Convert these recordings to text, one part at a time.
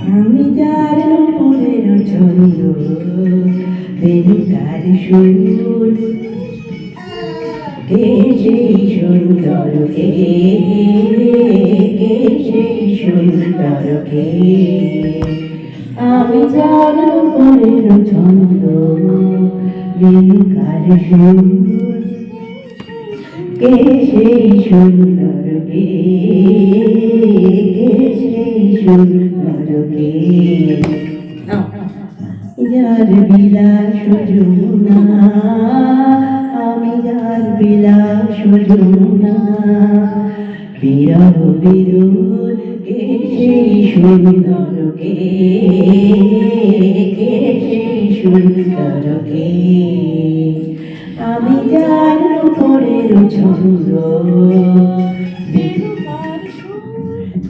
আমি যার উপরের ছন্দ বেনুকার সুর কে সেই সুন্দর কে সেই সুন্দর কে আমি যার উপরের ছন্দ বেনুকার সুর কে সেই সুন্দর কে সেই সুন্দর কে যার বিলাস যমুনা আমি যার বিলাস যমুনা বিরহ বিরুর কে সেই সুন্দর কে সেই সুন্দর কে আমি যার উপরের ছন্দ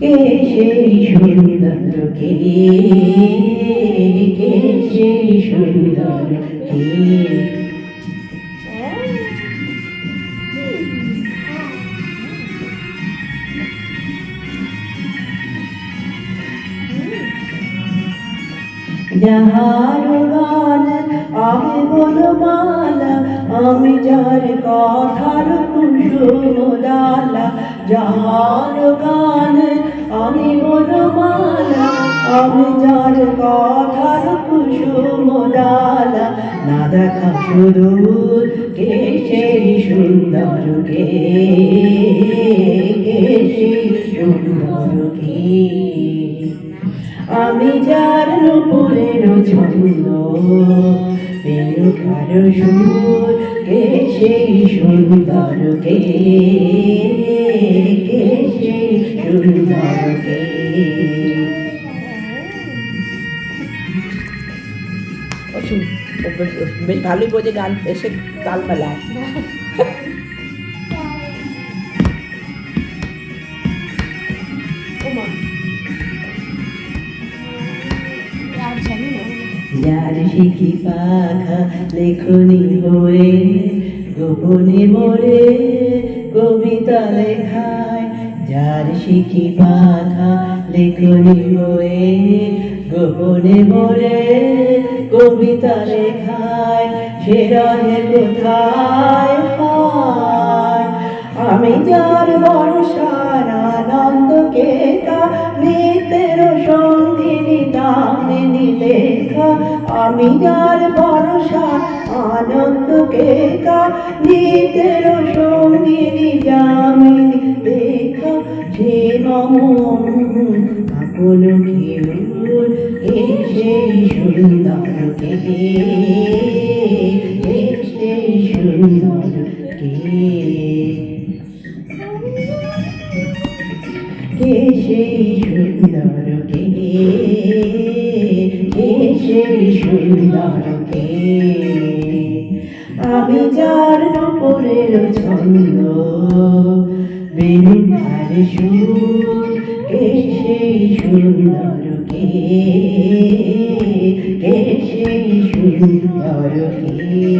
কে সেই সুন্দর কে সেই সুন্দর কে যাহার গান আমি বনমালা আমি যার কথার কুসুম ডালা যাহার গান আমি বনমালা আমি যার কথার কুসুম ডালা না দেখা সুদূর কে সেই সুন্দর কে সেই সুন্দর কে আমি যার উপরের ছন্দ বেনুকার সুর কে সেই সুন্দর কে সেই সুন্দর কে বেশ ভালোই বোঝে গান এসে তাল মেলায় যার শিখি পাখা লেখনি হয়ে গোপনে মোরে কবিতা লেখায় যার শিখি পাখা লেখনি হয়ে গোপনে মোরে কবিতা লেখায় সে রহে কোথায় হয় আমি যার বর্ষার আনন্দকে নিতের সঙ্গিনী দামিনী লেখা আমি যার ভরসা আনন্দকে নিতের সঙ্গিনী দামিনী লেখা সে মম আপন কেউর সেই সুন্দর কে সেই সুন্দর কে সেই সুন্দর কে সেই সুন্দর কে আমি যার উপরের ছন্দ বেনুকার সুর কে সেই সুন্দর কে সেই সুন্দর কে